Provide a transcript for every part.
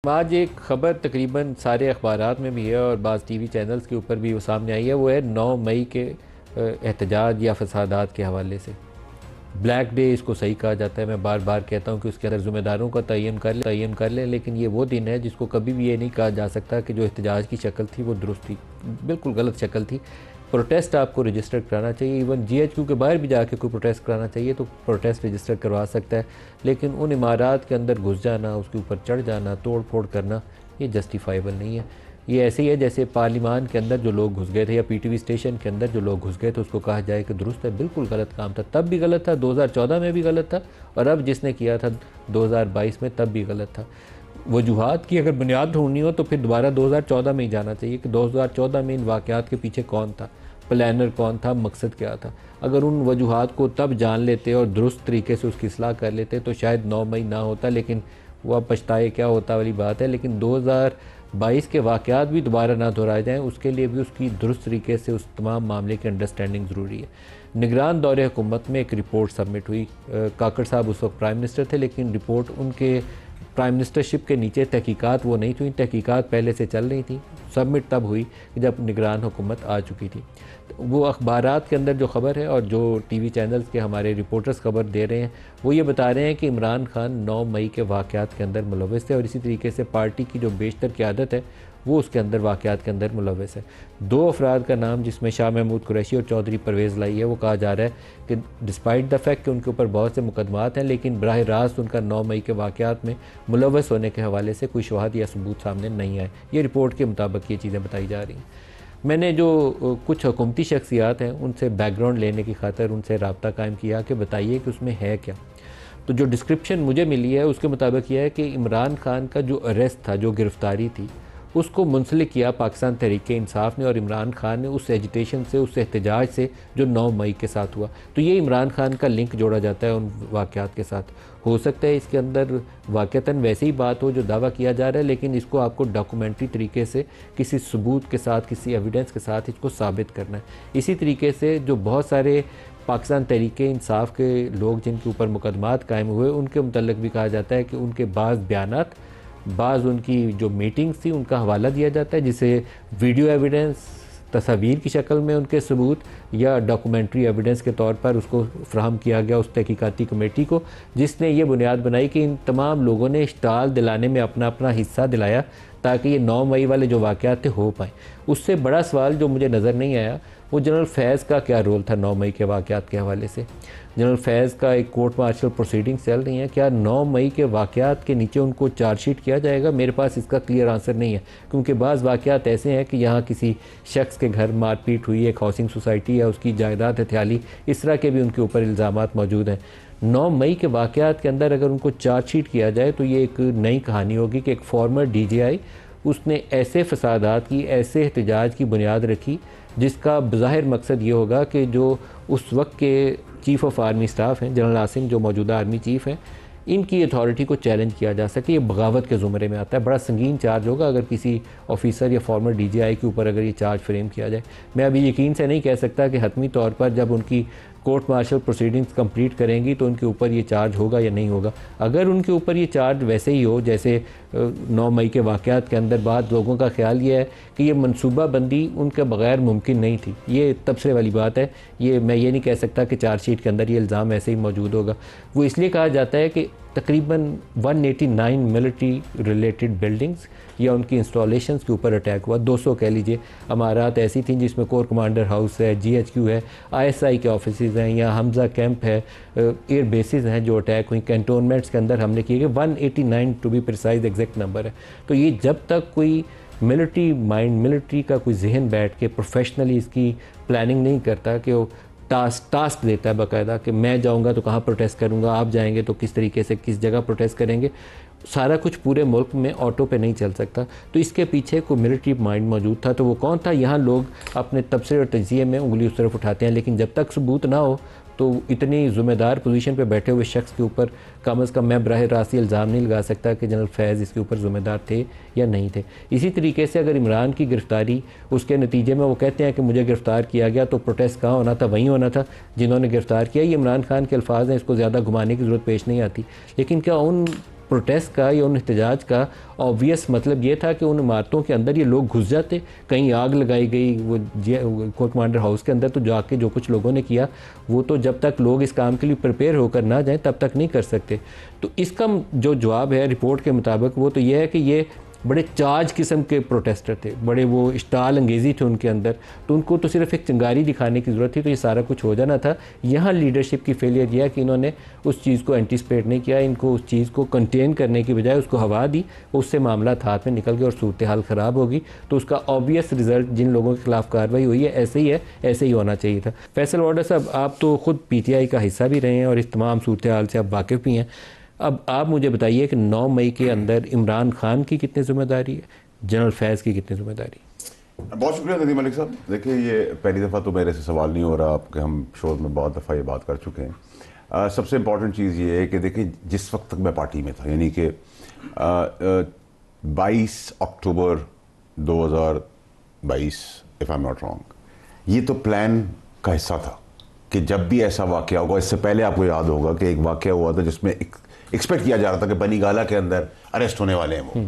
आज एक ख़बर तकरीबन सारे अखबारात में भी है और बाज़ टीवी चैनल्स के ऊपर भी वो सामने आई है। वो है 9 मई के एहतजाज या फसादात के हवाले से। ब्लैक डे इसको सही कहा जाता है। मैं बार बार कहता हूँ कि उसके अंदर ज़िम्मेदारों का तयन कर लें, लेकिन ये वो दिन है जिसको कभी भी ये नहीं कहा जा सकता कि जो एहतजाज की शक्ल थी वो दुरुस्त थी। बिल्कुल गलत शक्ल थी। प्रोटेस्ट आपको रजिस्टर कराना चाहिए। इवन GHQ के बाहर भी जाके कोई प्रोटेस्ट कराना चाहिए तो प्रोटेस्ट रजिस्टर करवा सकता है, लेकिन उन इमारात के अंदर घुस जाना, उसके ऊपर चढ़ जाना, तोड़ फोड़ करना, ये जस्टिफाइबल नहीं है। ये ऐसे ही है जैसे पार्लिमान के अंदर जो लोग घुस गए थे या PTV स्टेशन के अंदर जो लोग घुस गए थे उसको कहा जाए कि दुरुस्त है। बिल्कुल गलत काम था, तब भी गलत था, 2014 में भी गलत था, और अब जिसने किया था 2022 में तब भी गलत था। वजूहात की अगर बुनियाद ढूंढनी हो तो फिर दोबारा 2014 में ही जाना चाहिए कि 2014 में इन वाक़यात के पीछे कौन था, प्लानर कौन था, मकसद क्या था। अगर उन वजूहात को तब जान लेते और दुरुस्त तरीके से उसकी इस्लाह कर लेते तो शायद 9 मई ना होता, लेकिन वह पछताए क्या होता वाली बात है। लेकिन 2022 के वाक़यात भी दोबारा ना दोहराए जाएँ, उसके लिए भी उसकी दुरुस्त तरीके से उस तमाम मामले की अंडरस्टैंडिंग ज़रूरी है। निगरान दौरे हुकूमत में एक रिपोर्ट सबमिट हुई। काकड़ साहब उस वक्त प्राइम मिनिस्टर थे, लेकिन रिपोर्ट उनके प्राइम मिनिस्टरशिप के नीचे तहकीकात वो नहीं थी। तहकीकात पहले से चल रही थी। सबमिट तब हुई कि जब निगरान हुकूमत आ चुकी थी। वो अखबारात के अंदर जो ख़बर है और जो TV चैनल्स के हमारे रिपोर्टर्स खबर दे रहे हैं वो ये बता रहे हैं कि इमरान खान 9 मई के वाक़यात के अंदर मुलव्वस थे, और इसी तरीके से पार्टी की जो बेशतर क़यादत है वो उसके अंदर वाक़यात के अंदर मुलव्वस है। 2 अफराद का नाम जिसमें शाह महमूद कुरैशी और चौधरी परवेज़ लाई है, वो कहा जा रहा है कि डिस्पाइट द फैक्ट कि उनके ऊपर बहुत से मुकदमात हैं, लेकिन बराह रास्त उनका 9 मई के वाक़यात में मुलव्वस होने के हवाले से कोई शवाहद या सबूत सामने नहीं आए। ये रिपोर्ट के मुताबिक ये चीज़ें बताई जा रही हैं। मैंने जो कुछ हुकूमती शख्सियात हैं उनसे बैकग्राउंड लेने की खातिर उनसे रब्ता कायम किया कि बताइए कि उसमें है क्या। तो जो डिस्क्रिप्शन मुझे मिली है उसके मुताबिक यह है कि इमरान खान का जो अरेस्ट था, जो गिरफ़्तारी थी, उसको मुंसलिक किया पाकिस्तान तहरीक इंसाफ ने, और इमरान खान ने उस एजिटेशन से, उस एहतजाज से जो 9 मई के साथ हुआ, तो ये इमरान खान का लिंक जोड़ा जाता है उन वाक़यात के साथ। हो सकता है इसके अंदर वाक़तन वैसे ही बात हो जो दावा किया जा रहा है, लेकिन इसको आपको डॉक्यूमेंट्री तरीके से किसी सबूत के साथ, किसी एविडेंस के साथ इसको साबित करना है। इसी तरीके से जो बहुत सारे पाकिस्तान तहरीक इंसाफ के लोग जिनके ऊपर मुकदमात कायम हुए, उनके मुतल्लिक़ भी कहा जाता है कि उनके बाज़ बयानात, बाज़ उनकी जो मीटिंग्स थी उनका हवाला दिया जाता है, जिसे वीडियो एविडेंस, तस्वीर की शक्ल में उनके सबूत या डॉक्यूमेंट्री एविडेंस के तौर पर उसको फ्राहम किया गया उस तहकीकाती कमेटी को, जिसने ये बुनियाद बनाई कि इन तमाम लोगों ने इश्ताल दिलाने में अपना अपना हिस्सा दिलाया ताकि ये 9 मई वाले जो वाक़यात थे हो पाएँ। उससे बड़ा सवाल जो मुझे नज़र नहीं आया वो जनरल फैज़ का क्या रोल था 9 मई के वाक़यात के हवाले से। जनरल फैज़ का एक कोर्ट मार्शल प्रोसीडिंग्स चल रही हैं, क्या 9 मई के वाक़यात के नीचे उनको चार्जशीट किया जाएगा? मेरे पास इसका क्लियर आंसर नहीं है, क्योंकि बाज़ वाक़यात ऐसे हैं कि यहाँ किसी शख्स के घर मारपीट हुई, एक हाउसिंग सोसाइटी है, उसकी जायदाद हथियाली, इस तरह के भी उनके ऊपर इल्ज़ामात मौजूद हैं। 9 मई के वाक़यात के अंदर अगर उनको चार्जशीट किया जाए तो ये एक नई कहानी होगी कि एक फॉर्मर DGI उसने ऐसे फसादात की, ऐसे एहतजाज की बुनियाद रखी जिसका बज़ाहिर मकसद ये होगा कि जो उस वक्त के चीफ़ ऑफ आर्मी स्टाफ हैं, जनरल आसिम जो मौजूदा आर्मी चीफ़ हैं, इनकी अथॉरिटी को चैलेंज किया जा सके। ये बगावत के ज़ुमरे में आता है। बड़ा संगीन चार्ज होगा अगर किसी ऑफिसर या फॉर्मर DGI के ऊपर अगर ये चार्ज फ्रेम किया जाए। मैं अभी यकीन से नहीं कह सकता कि हतमी तौर पर जब उनकी कोर्ट मार्शल प्रोसीडिंग्स कंप्लीट करेंगी तो उनके ऊपर ये चार्ज होगा या नहीं होगा। अगर उनके ऊपर ये चार्ज वैसे ही हो जैसे 9 मई के वाक़यात के अंदर, बाद लोगों का ख्याल ये है कि ये मनसूबा बंदी उनके बग़ैर मुमकिन नहीं थी। ये तबसरे वाली बात है। ये मैं ये नहीं कह सकता कि चार्जशीट के अंदर ये इल्ज़ाम ऐसे ही मौजूद होगा। वो इसलिए कहा जाता है कि तकरीबन 189 मिलिट्री रिलेटेड बिल्डिंग्स या उनकी इंस्टॉलेशंस के ऊपर अटैक हुआ। 200 कह लीजिए अमारात ऐसी थी जिसमें कोर कमांडर हाउस है, GHQ है, ISI के ऑफिसेज हैं, या हमजा कैंप है, एयर बेसिस हैं जो अटैक हुई, कैंटोनमेंट्स के अंदर हमले किए गए। 189 to be precise exact number है। तो ये जब तक कोई मिलिट्री माइंड, मिलिट्री का कोई जहन बैठ के प्रोफेशनली इसकी प्लानिंग नहीं करता कि वो टास्क देता है बाकायदा कि मैं जाऊंगा तो कहाँ प्रोटेस्ट करूंगा, आप जाएंगे तो किस तरीके से किस जगह प्रोटेस्ट करेंगे, सारा कुछ पूरे मुल्क में ऑटो पे नहीं चल सकता। तो इसके पीछे कोई मिलिट्री माइंड मौजूद था। तो वो कौन था? यहाँ लोग अपने तबसरे और तजिए में उंगली उस तरफ उठाते हैं, लेकिन जब तक सबूत ना हो तो इतनी ज़िम्मेदार पोजीशन पे बैठे हुए शख्स के ऊपर कम अज़ कम मैं बराह रास्त इल्ज़ाम नहीं लगा सकता कि जनरल फैज़ इसके ऊपर ज़िम्मेदार थे या नहीं थे। इसी तरीके से अगर इमरान की गिरफ़्तारी, उसके नतीजे में वो कहते हैं कि मुझे गिरफ़्तार किया गया, तो प्रोटेस्ट कहाँ होना था? वहीं होना था जिन्होंने गिरफ़्तार किया। ये इमरान खान के अल्फाज हैं, इसको ज़्यादा घुमाने की ज़रूरत पेश नहीं आती। लेकिन क्या उन प्रोटेस्ट का या उन एहतजाज का ऑब्वियस मतलब ये था कि उन इमारतों के अंदर ये लोग घुस जाते, कहीं आग लगाई गई वो कोर्ट कमांडर हाउस के अंदर, तो जाके जो कुछ लोगों ने किया वो तो जब तक लोग इस काम के लिए प्रिपेयर होकर ना जाएं तब तक नहीं कर सकते। तो इसका जो जवाब है रिपोर्ट के मुताबिक वो तो ये है कि ये बड़े चार्ज किस्म के प्रोटेस्टर थे, बड़े वो स्टाल अंगेज़ी थे उनके अंदर, तो उनको तो सिर्फ एक चिंगारी दिखाने की ज़रूरत थी तो ये सारा कुछ हो जाना था। यहाँ लीडरशिप की फेलियर यह है कि इन्होंने उस चीज़ को एंटिसिपेट नहीं किया, इनको उस चीज़ को कंटेन करने की बजाय उसको हवा दी, उससे मामला हाथ में निकल गया और सूरत हाल ख़राब होगी। तो उसका ऑब्वियस रिज़ल्ट जिन लोगों के खिलाफ कार्रवाई हुई है ऐसे ही है, ऐसे ही होना चाहिए था। फैसल वाडा साहब, आप तो ख़ुद PTI का हिस्सा भी रहे हैं और इस तमाम सूरत हाल से आप वाकिफ़ भी हैं। अब आप मुझे बताइए कि 9 मई के अंदर इमरान खान की कितनी ज़िम्मेदारी है, जनरल फैज़ की कितनी ज़िम्मेदारी? बहुत शुक्रिया नदीम मलिक साहब। देखिए, ये पहली दफ़ा तो मेरे से सवाल नहीं हो रहा, आपके हम शो में बहुत दफ़ा ये बात कर चुके हैं। सबसे इम्पॉर्टेंट चीज़ ये है कि देखिए, जिस वक्त तक मैं पार्टी में था, यानी कि 22 अक्टूबर 2022 if I am not wrong, ये तो प्लान का हिस्सा था कि जब भी ऐसा वाक़या होगा, इससे पहले आपको याद होगा कि एक वाक़या हुआ था जिसमें एक्सपेक्ट किया जा रहा था कि बनी गाला के अंदर अरेस्ट होने वाले हैं वो।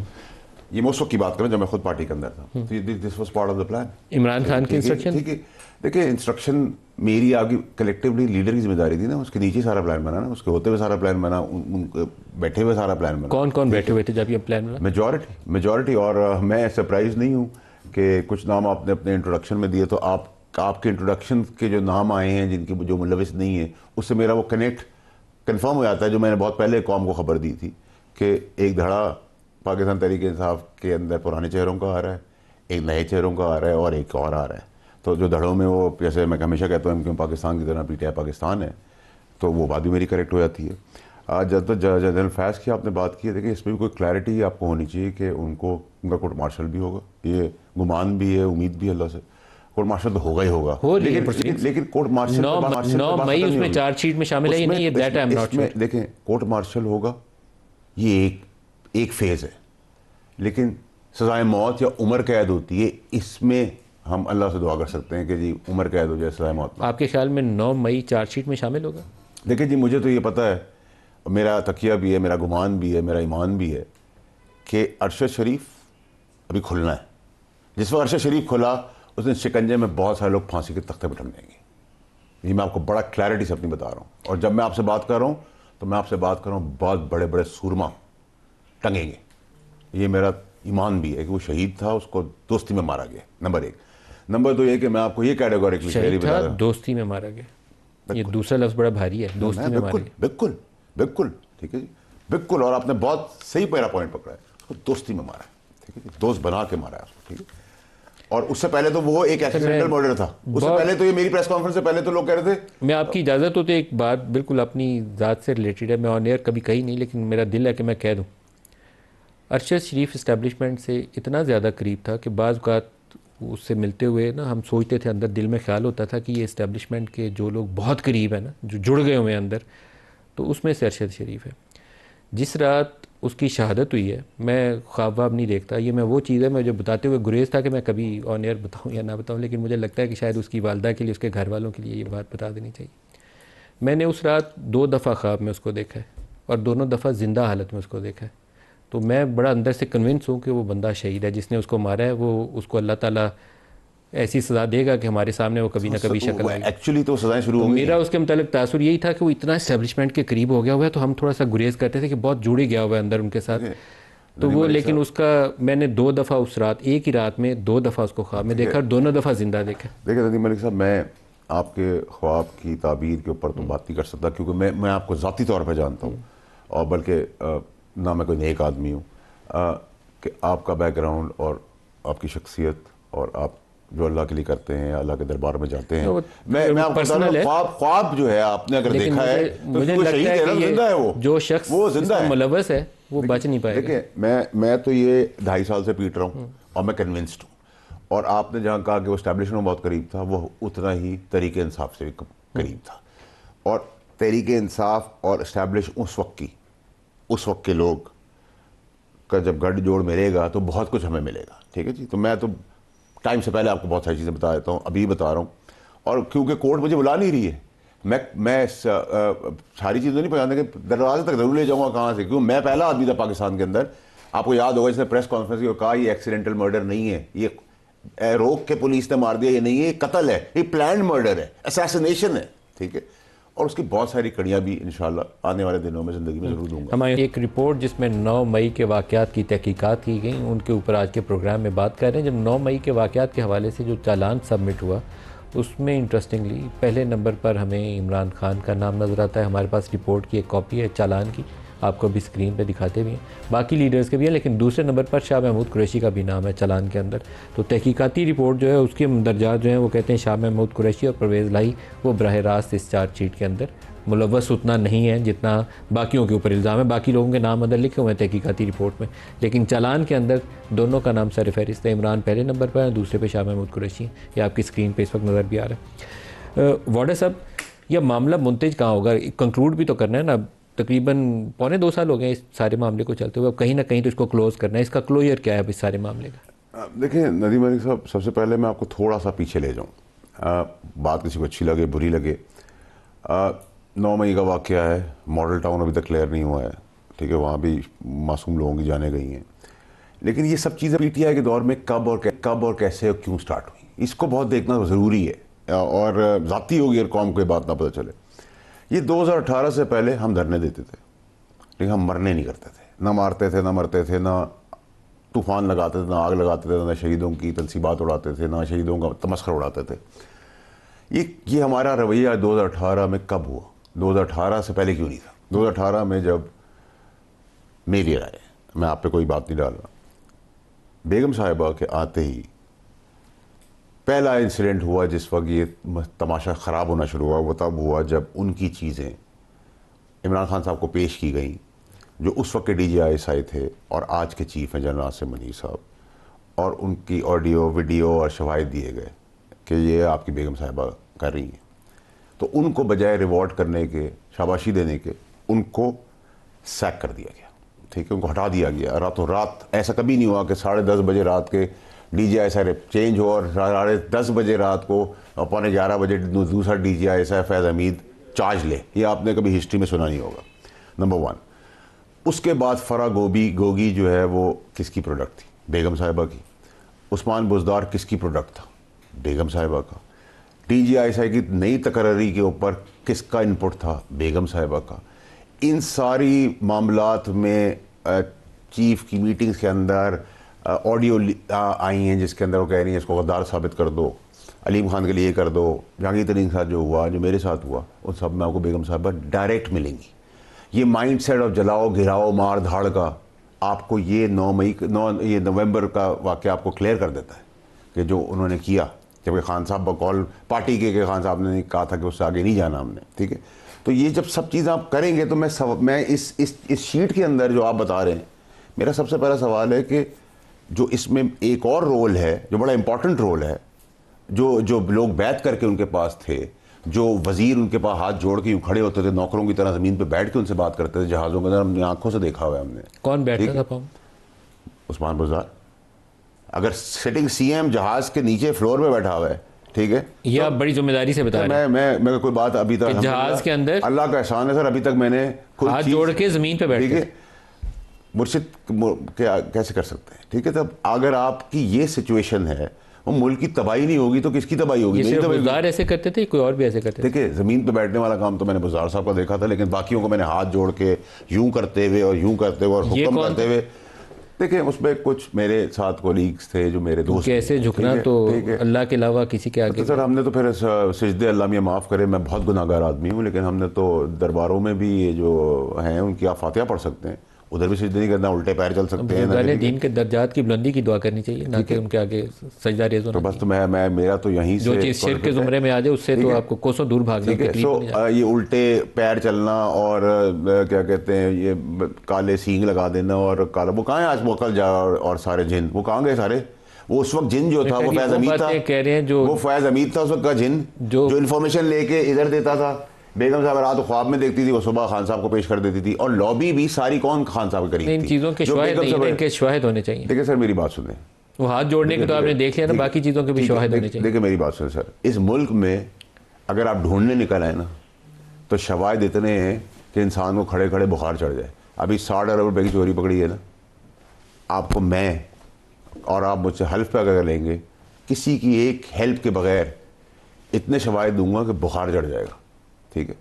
ये मैं उस वक्त की बात करें जब मैं खुद पार्टी के अंदर था। तो this was part of the plan. Imran Khan की इंस्ट्रक्शन, ठीक है, देखिए इंस्ट्रक्शन मेरी आपकी कलेक्टिवली लीडर की जिम्मेदारी थी ना, उसके नीचे सारा प्लान बना ना, उसके होते हुए सारा प्लान बना, बैठे हुए सारा प्लान बना। कौन कौन बैठे हुए थे जब ये प्लान बना? मेजॉरिटी। और मैं सरप्राइज नहीं हूँ कि कुछ नाम आपने अपने इंट्रोडक्शन में दिए, तो आपके इंट्रोडक्शन के जो नाम आए हैं जिनकी जो मुलविस नहीं है, उससे मेरा वो कन्फर्म हो जाता है जो मैंने बहुत पहले कौम को खबर दी थी कि एक धड़ा पाकिस्तान तहरीक इंसाफ के अंदर पुराने चेहरों का आ रहा है, एक नए चेहरों का आ रहा है और एक और आ रहा है। तो जो धड़ों में वो, जैसे मैं हमेशा कहता हूँ क्यों पाकिस्तान की तरह PTI पाकिस्तान है, तो वो बात भी मेरी करेक्ट हो जाती है। जब तक जनरल फैज़ की आपने बात की है, देखिए इसमें भी कोई क्लैरिटी आपको होनी चाहिए कि उनका कोर्ट मार्शल भी होगा, ये गुमान भी है, उम्मीद भी अल्लाह से कोर्ट मार्शल तो होगा ही होगा। लेकिन कोर्ट मार्शल 9 मई उसमें चार्जशीट में शामिल है नहीं, that I am not sure. देखें, कोर्ट मार्शल होगा, ये एक फेज़ है, लेकिन सजाए मौत या उम्र कैद होती है, इसमें हम अल्लाह से दुआ कर सकते हैं कि जी उम्र कैद हो जाए, सजाए मौत। आपके ख्याल में 9 मई चार्जशीट में शामिल होगा? देखिए जी, मुझे तो ये पता है, मेरा तकिया भी है, मेरा गुमान भी है, मेरा ईमान भी है कि अरशद शरीफ अभी खुलना है। जिस वक्त अरशद शरीफ खुला उस दिन शिकंजे में बहुत सारे लोग फांसी के तख्ते पर टंग जाएंगे। ये मैं आपको बड़ा क्लैरिटी से अपनी बता रहा हूँ। और जब मैं आपसे बात कर रहा हूँ तो मैं आपसे बात कर रहा हूँ बहुत बड़े बड़े सूरमा टंगेंगे। ये मेरा ईमान भी है कि वो शहीद था, उसको दोस्ती में मारा गया, नंबर 1। नंबर 2 ये कि मैं आपको ये कैटेगोरिकली शहीद था, दोस्ती में मारा गया, ये दूसरा लफ्ज़ बड़ा भारी है, दोस्ती में मारा गया। बिल्कुल बिल्कुल ठीक है जी, बिल्कुल। और आपने बहुत सही मेरा पॉइंट पकड़ा है, उसको दोस्ती में मारा है, ठीक है जी, दोस्त बना के मारा है उसको, ठीक है। और उससे पहले तो वो एक एक्सीडेंटल मर्डर था, उससे पहले तो ये मेरी प्रेस कॉन्फ्रेंस से पहले तो लोग कह रहे थे। मैं आपकी इजाज़त हो तो एक बात बिल्कुल अपनी ज़ात से रिलेटेड है, मैं ऑन एयर कभी कही नहीं, लेकिन मेरा दिल है कि मैं कह दूँ। अरशद शरीफ इस्टेब्लिशमेंट से इतना ज़्यादा करीब था कि बाज़ औक़ात उससे मिलते हुए ना हम सोचते थे, अंदर दिल में ख्याल होता था कि ये इस्टेब्लिशमेंट के जो लोग बहुत करीब हैं ना, जो जुड़ गए हुए हैं अंदर, तो उसमें से अरशद शरीफ है। जिस रात उसकी शहादत हुई है, मैं ख्वाब वाब नहीं देखता, ये मैं वो चीज़ है मैं जो बताते हुए गुरेज था कि मैं कभी ऑन एयर बताऊँ या ना बताऊँ, लेकिन मुझे लगता है कि शायद उसकी वालदा के लिए, उसके घर वालों के लिए ये बात बता देनी चाहिए। मैंने उस रात 2 दफ़ा ख्वाब में उसको देखा है और दोनों दफ़ा ज़िंदा हालत में उसको देखा है। तो मैं बड़ा अंदर से कन्विंस हूँ कि वो बंदा शहीद है, जिसने उसको मारा है, वो उसको अल्लाह ताला ऐसी सज़ा देगा कि हमारे सामने वो कभी ना कभी शक्ल आएगी। एक्चुअली तो सज़ाएं शुरू हो गई। मेरा उसके मुतालिक तासुर यही था कि वो इतना एस्टेब्लिशमेंट के करीब हो गया हुआ है, तो हम थोड़ा सा गुरेज करते थे कि बहुत जुड़े गया हुआ है अंदर उनके साथ। तो वो, लेकिन उसका मैंने 2 दफ़ा उस रात, एक ही रात में 2 दफ़ा उसको ख्वाब में देखा और दोनों दफ़ा जिंदा देखा। देखिए नदीम मलिक साहब, मैं आपके ख्वाब की ताबीर के ऊपर तो बात नहीं कर सकता, क्योंकि मैं आपको ज़ाती तौर पर जानता हूँ, और बल्कि ना मैं कोई नेक आदमी हूँ, कि आपका बैकग्राउंड और आपकी शख्सियत और आप जो अल्लाह के लिए करते हैं, अल्लाह के दरबार में जाते हैं, मैं आपको बता रहा हूँ, ख्वाब जो है आपने अगर देखा है तो मुझे लगता है कि जिंदा है, वो जो शख्स वो जिंदा है, मुलव्वस है, वो बच नहीं पाएगा। देखिए मैं तो ये 2.5 साल से पीट रहा हूँ और मैं कन्विंस्ड हूँ। और आपने जहाँ कहा कि वो एस्टैब्लिशमेंट बहुत करीब था, वो उतना ही तहरीक इंसाफ से भी करीब था। और तहरीक इंसाफ और एस्टैब्लिश उस वक्त के लोग का जब गठजोड़ मिलेगा तो बहुत कुछ हमें मिलेगा, ठीक है जी। तो मैं तो टाइम से पहले आपको बहुत सारी चीज़ें बता देता हूँ, अभी बता रहा हूँ। और क्योंकि कोर्ट मुझे बुला नहीं रही है, मैं सारी चीज़ें नहीं पहुँचाने के दरवाजे तक जरूर ले जाऊँगा कहाँ से, क्योंकि मैं पहला आदमी था पाकिस्तान के अंदर। आपको याद होगा इसने प्रेस कॉन्फ्रेंस में कहा ये एक्सीडेंटल मर्डर नहीं है, ये रोक के पुलिस ने मार दिया, ये नहीं है, ये कत्ल है, ये प्लान्ड मर्डर है, असैसिनेशन है, ठीक है। और उसकी बहुत सारी कड़ियाँ भी इंशाल्लाह आने वाले दिनों में ज़िंदगी में ज़रूर दूंगा। हमारी एक रिपोर्ट जिसमें 9 मई के वाक़यात की तहकीकात की गई, उनके ऊपर आज के प्रोग्राम में बात कर रहे हैं। जब 9 मई के वाक़यात के हवाले से जो चालान सबमिट हुआ, उसमें इंटरेस्टिंगली पहले नंबर पर हमें इमरान खान का नाम नज़र आता है। हमारे पास रिपोर्ट की एक कॉपी है चालान की, आपको अभी स्क्रीन पे दिखाते भी हैं, बाकी लीडर्स के भी हैं, लेकिन दूसरे नंबर पर शाह महमूद कुरैशी का भी नाम है चालान के अंदर। तो तहकीकाती रिपोर्ट जो है उसके दर्जात जो हैं वो कहते हैं शाह महमूद कुरैशी और परवेज़ लाई वो बराह रास्त इस चार्जशीट के अंदर मुलव्वस उतना नहीं है जितना बाकियों के ऊपर इल्ज़ाम है। बाकी लोगों के नाम अंदर लिखे हुए हैं तहकीकाती रिपोर्ट में, लेकिन चालान के अंदर दोनों का नाम सर फहरिस्त है। इमरान पहले नंबर पर है, दूसरे पे शाह महमूद कुरैशी है। ये आपकी स्क्रीन पे इस वक्त नज़र भी आ रहा है। वार्डा साहब, यह मामला मुंतज कहाँ होगा? कंक्लूड भी तो करना है ना। तकरीबन 2.25 साल हो गए इस सारे मामले को चलते हुए, अब कहीं ना कहीं तो इसको क्लोज़ करना है। इसका क्लोजर क्या है अब इस सारे मामले का? देखिए नदीम मलिक साहब, सबसे पहले मैं आपको थोड़ा सा पीछे ले जाऊँ। बात किसी को अच्छी लगे बुरी लगे, 9 मई का वाक़या है, मॉडल टाउन अभी तक क्लियर नहीं हुआ है, ठीक है, वहाँ भी मासूम लोगों की जानें गई हैं। लेकिन ये सब चीज़ें पीटीआई के दौर में कब और कैसे और क्यों स्टार्ट हुई, इसको बहुत देखना ज़रूरी है, और ज़ाती होगी और कौम को ये बात ना पता चले। ये 2018 से पहले हम धरने देते थे, लेकिन हम मरने नहीं करते थे, ना मारते थे, ना मरते थे, ना तूफ़ान लगाते थे, ना आग लगाते थे, ना शहीदों की तनसीबात उड़ाते थे, ना शहीदों का तमस्खर उड़ाते थे। ये हमारा रवैया 2018 में कब हुआ? 2018 से पहले क्यों नहीं था? 2018 में जब मेरी राय, मैं आप पे कोई बात नहीं डाल रहा, बेगम साहिबा के आते ही पहला इंसिडेंट हुआ जिस वक्त ये तमाशा ख़राब होना शुरू हुआ, वो तब हुआ जब उनकी चीज़ें इमरान खान साहब को पेश की गई, जो उस वक्त के DGI थे और आज के चीफ हैं जनरल आसिम मनीर साहब, और उनकी ऑडियो वीडियो और शवाहिद दिए गए कि ये आपकी बेगम साहिबा कर रही हैं। तो उनको बजाय रिवॉर्ड करने के, शाबाशी देने के, उनको सैक कर दिया गया, ठीक है, उनको हटा दिया गया रातों रात। ऐसा कभी नहीं हुआ कि 10:30 बजे रात के DGI चेंज हो और 10:30 बजे रात को 11:15 बजे दूसरा DGI फैज़ हमीद चार्ज ले। ये आपने कभी हिस्ट्री में सुना नहीं होगा, नंबर 1। उसके बाद फरा गोगी जो है वो किसकी प्रोडक्ट थी? बेगम साहिबा की। उस्मान बुज़दार किसकी प्रोडक्ट था? बेगम साहिबा का। DGI की नई तकर्री के ऊपर किसका इनपुट था? बेगम साहिबा का। इन सारी मामलात में चीफ की मीटिंग्स के अंदर ऑडियो आई हैं जिसके अंदर वो कह रही हैं इसको गद्दार साबित कर दो, अलीम खान के लिए कर दो, जहांगीर तरीन के साथ जो हुआ, जो मेरे साथ हुआ, उन सब में आपको बेगम साहिबा डायरेक्ट मिलेंगी। ये माइंड सेट ऑफ जलाओ गिराओ मार धाड़ का आपको ये 9 नवंबर का वाक़या आपको क्लियर कर देता है कि जो उन्होंने किया, जबकि खान साहब बकौल पार्टी के खान साहब ने कहा था कि उससे आगे नहीं जाना हमने, ठीक है। तो ये जब सब चीज़ें आप करेंगे तो मैं इस शीट के अंदर जो आप बता रहे हैं, मेरा सबसे पहला सवाल है कि जो इसमें एक और रोल है जो बड़ा इंपॉर्टेंट रोल है, जो लोग बैठ करके उनके पास थे, जो वजीर उनके पास हाथ जोड़ के यूँ खड़े होते थे, नौकरों की तरह ज़मीन पे बैठ के उनसे बात करते थे जहाज़ों के अंदर, हमने आंखों से देखा हुआ है हमने। कौन बैठता था? उस्मान बुज़दार। अगर सिटिंग CM जहाज़ के नीचे फ्लोर पे बैठा हुआ है, ठीक है, ये आप बड़ी जिम्मेदारी से बता रहे हैं। मैं कोई बात अभी तक जहाज के अंदर अल्लाह का एहसान है सर, अभी तक मैंने हाथ जोड़ के ज़मीन पे बैठे, ठीक है, मुर्शिद कैसे कर सकते हैं, ठीक है। तब अगर आपकी ये सिचुएशन है, वो मुल्क की तबाही नहीं होगी तो किसकी तबाही होगी? सिर्फ बुज़दार ऐसे करते थे, कोई और भी ऐसे करते थे? देखिए, ज़मीन पे बैठने वाला काम तो मैंने बुज़दार साहब का देखा था, लेकिन बाकियों को मैंने हाथ जोड़ के यूं करते हुए और यूं करते हुए और हुक्म करते हुए, देखिए उसमें कुछ मेरे साथ कोलीग्स थे जो मेरे दोस्त। कैसे झुकना तो अल्लाह के अलावा किसी के आगे? तो सर हमने तो फिर सिजदे, अल्लाह मियां माफ़ करे, मैं बहुत गुनाहगार आदमी हूँ, लेकिन हमने तो दरबारों में भी ये जो हैं उनकी आप फातिहा पढ़ सकते हैं, उधर भी सजदे नहीं करना, उल्टे पैर चल सकते हैं। दीन के दर्जात की बुलंदी की दुआ करनी चाहिए, ना कि उनके आगे सजदा रेज़ होना। तो बस तो मैं मेरा तो यहीं से जो चीज़ शिर्क के ज़ुमरे में आ जाए उससे तो आपको कोसों दूर भागना है। तो ये उल्टे पैर चलना और क्या कहते हैं ये काले सींग लगा देना और काला, वो कहाँ है आज मोकल जा और सारे जिन वो कहाँ गए सारे? वो उस वक्त जिन जो था वो फैज़ हमीद था, कह रहे हैं जो वो फैज़ हमीद था उस वक्त का जिन, जो इन्फॉर्मेशन लेके इधर देता था। बेगम साहब रात ख्वाब में देखती थी, वो सुबह खान साहब को पेश कर देती थी, और लॉबी भी सारी कौन खान साहब करी थी। इन चीज़ों के शवाहिद नहीं, इनके शवाहिद होने चाहिए। देखिए सर मेरी बात सुने, वो हाथ जोड़ने के तो आपने देख लिया ना, बाकी चीज़ों के भी शवाहिद होने चाहिए। देखिए मेरी बात सुने सर, इस मुल्क में अगर आप ढूंढने निकल आए ना तो शवाहिद इतने हैं कि इंसान को खड़े खड़े बुखार चढ़ जाए। अभी 60 अरब रुपए की चोरी पकड़ी है ना, आपको मैं और आप मुझसे हल्फ पे अगर लेंगे, किसी की एक हेल्प के बगैर इतने शवाहिद दूंगा कि बुखार चढ़ जाएगा। ठीक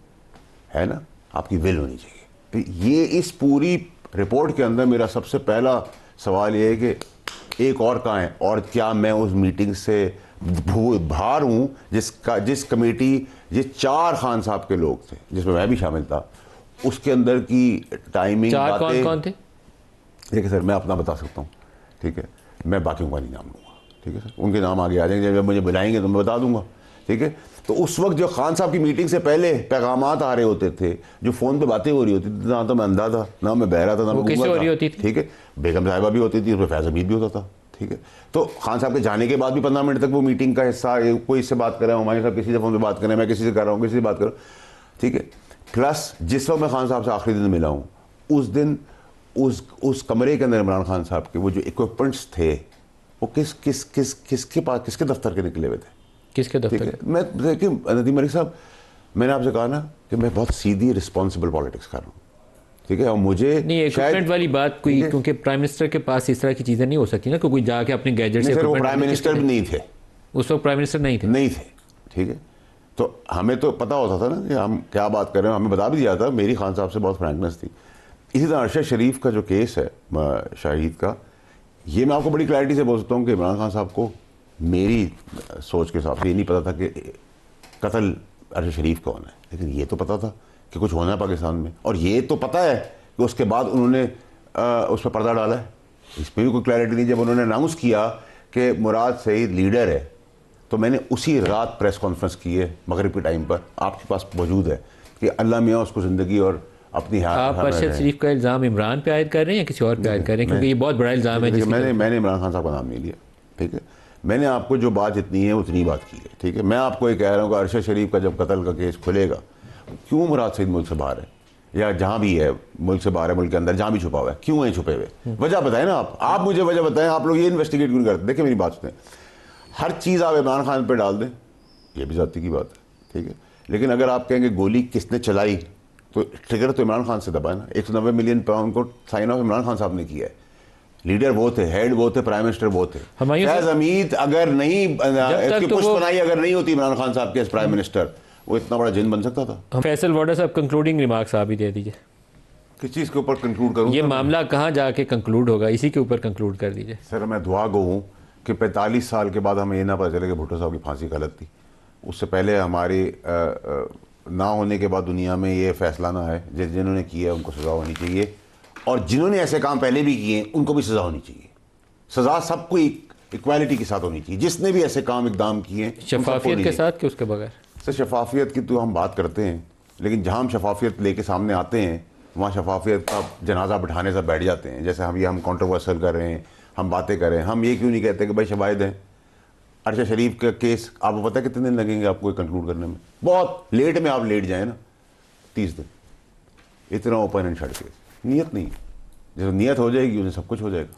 है ना, आपकी विल होनी चाहिए। तो ये इस पूरी रिपोर्ट के अंदर मेरा सबसे पहला सवाल ये है कि एक और कहाँ है, और क्या मैं उस मीटिंग से बाहर हूँ जिस कमेटी, ये 4 खान साहब के लोग थे जिसमें मैं भी शामिल था, उसके अंदर की टाइमिंग 4 कौन थे? देखिए सर, मैं अपना बता सकता हूँ, ठीक है, मैं बाकियों का नहीं नाम लूँगा, ठीक है सर, उनके नाम आगे आ जाएंगे, जब मुझे बुलाएंगे तो मैं बता दूंगा, ठीक है। तो उस वक्त जो खान साहब की मीटिंग से पहले पैगामात आ रहे होते थे, जो फ़ोन पे बातें हो रही होती थी, ना तो मैं अंधा था, ना मैं बहरा था, ना मैं गूंगा था, ठीक है। बेगम साहिबा भी होती थी, उसमें फैज़ हमीद भी होता था, ठीक है। तो खान साहब के जाने के बाद भी 15 मिनट तक वो मीटिंग का हिस्सा, कोई इससे बात कर रहा है, हमारे साहब किसी से फ़ोन पे बात कर रहे हैं, मैं किसी से कर रहा हूँ, किसी से बात कर रहा हूँ, ठीक है। प्लस जिस वक्त मैं खान साहब से आखिरी दिन मिला हूँ, उस दिन उस कमरे के अंदर इमरान खान साहब के वो जो इक्विपमेंट्स थे, वो किसके पास, किसके दफ्तर के निकले हुए थे, किसके दफ्तर? मैं देखिए नदीम मलिक साहब, मैंने आपसे कहा ना कि मैं बहुत सीधी रिस्पॉन्सिबल पॉलिटिक्स कर रहा हूँ, ठीक है। और मुझे नहीं, इक्विपमेंट वाली बात कोई, क्योंकि प्राइम मिनिस्टर के पास इस तरह की चीज़ें नहीं हो सकती ना कि कोई जाके अपने गैजेट से। वो प्राइम मिनिस्टर भी नहीं थे उस वक्त, प्राइम मिनिस्टर नहीं थे, ठीक है। तो हमें तो पता होता था ना कि हम क्या बात कर रहे हैं, हमें बता भी दिया था, मेरी खान साहब से बहुत फ्रैंकनेस थी। इसी तरह अरशद शरीफ का जो केस है शाहिद का, ये मैं आपको बड़ी क्लैरिटी से बोल सकता हूँ कि इमरान खान साहब को मेरी सोच के हिसाब से ये नहीं पता था कि कत्ल अरशद शरीफ का होना है, लेकिन ये तो पता था कि कुछ होना है पाकिस्तान में, और ये तो पता है कि उसके बाद उन्होंने उस पर पर्दा डाला है। इस पर भी कोई क्लैरिटी नहीं। जब उन्होंने अनाउंस किया कि मुराद सईद लीडर है, तो मैंने उसी रात प्रेस कॉन्फ्रेंस की है मगरिब के टाइम पर, आपके पास मौजूद है, कि अल्लाह मियाँ उसको ज़िंदगी और अपनी आप अरशद शरीफ का इल्ज़ाम इमरान पे आयद कर रहे हैं या किसी और पे आयद कर रहे हैं? क्योंकि ये बहुत बड़ा इल्ज़ाम है। मैंने इमरान खान साहब का नाम नहीं लिया, ठीक है। मैंने आपको जो बात जितनी है उतनी बात की है, ठीक है। मैं आपको ये कह रहा हूँ कि अरशद शरीफ का जब कत्ल का केस खुलेगा, क्यों मुराद सईद मुल्क से बाहर है, या जहाँ भी है मुल्क से बाहर है, मुल्क के अंदर जहाँ भी छुपा हुआ है, क्यों है छुपे हुए, वजह बताएं ना आप मुझे वजह बताएं। आप लोग ये इन्वेस्टिगेट क्यों करते? देखिए मेरी बात सुने, हर चीज़ आप इमरान खान पर डाल दें, ये भी जाती की बात है, ठीक है। लेकिन अगर आप कहेंगे गोली किसने चलाई, तो ट्रिगर तो इमरान खान से दबा है ना। 190 मिलियन पाउंड को साइन ऑफ इमरान खान साहब ने किया है। लीडर वो थे, हेड वो थे, प्राइम मिनिस्टर वो थे। फैज हमीद अगर नहीं इसकी पुष्पनाई अगर नहीं होती इमरान खान साहब के प्राइम मिनिस्टर, वो इतना बड़ा जिन बन सकता था। फैसल वाडा साहब कंक्लूडिंग रिमार्क्स आप ही दे दीजिए। किस चीज़ के ऊपर कंक्लूड करूँ? ये मामला कहाँ जाके कंक्लूड होगा, इसी के ऊपर कंक्लूड कर दीजिए। सर मैं दुआ गो हूँ कि 45 साल के बाद हमें ये ना पता चले कि भुट्टो साहब की फांसी गलत थी। उससे पहले हमारी ना होने के बाद दुनिया में ये फैसला ना है, जिन्होंने किया उनको सज़ा होनी चाहिए, और जिन्होंने ऐसे काम पहले भी किए उनको भी सज़ा होनी चाहिए। सज़ा सबको इक्वालिटी के साथ होनी चाहिए, जिसने भी ऐसे काम इकदाम किए। शफाफियत के साथ कि उसके बगैर? सर शफाफियत की तो हम बात करते हैं, लेकिन जहाँ हम शफाफियत लेके सामने आते हैं वहाँ शफाफियत का जनाजा बिठाने से बैठ जाते हैं। जैसे हम कंट्रोवर्सल कर रहे हैं, हम बातें कर रहे हैं, हम ये क्यों नहीं कहते कि भाई शवाहिद हैं। अरशद शरीफ का केस आपको पता है कितने दिन लगेंगे आपको कंक्लूड करने में? बहुत लेट में आप लेट जाए ना, 30 दिन। इतना ओपन एंड शट केस, नीयत नहीं, जब नीयत हो जाएगी उन्हें सब कुछ हो जाएगा।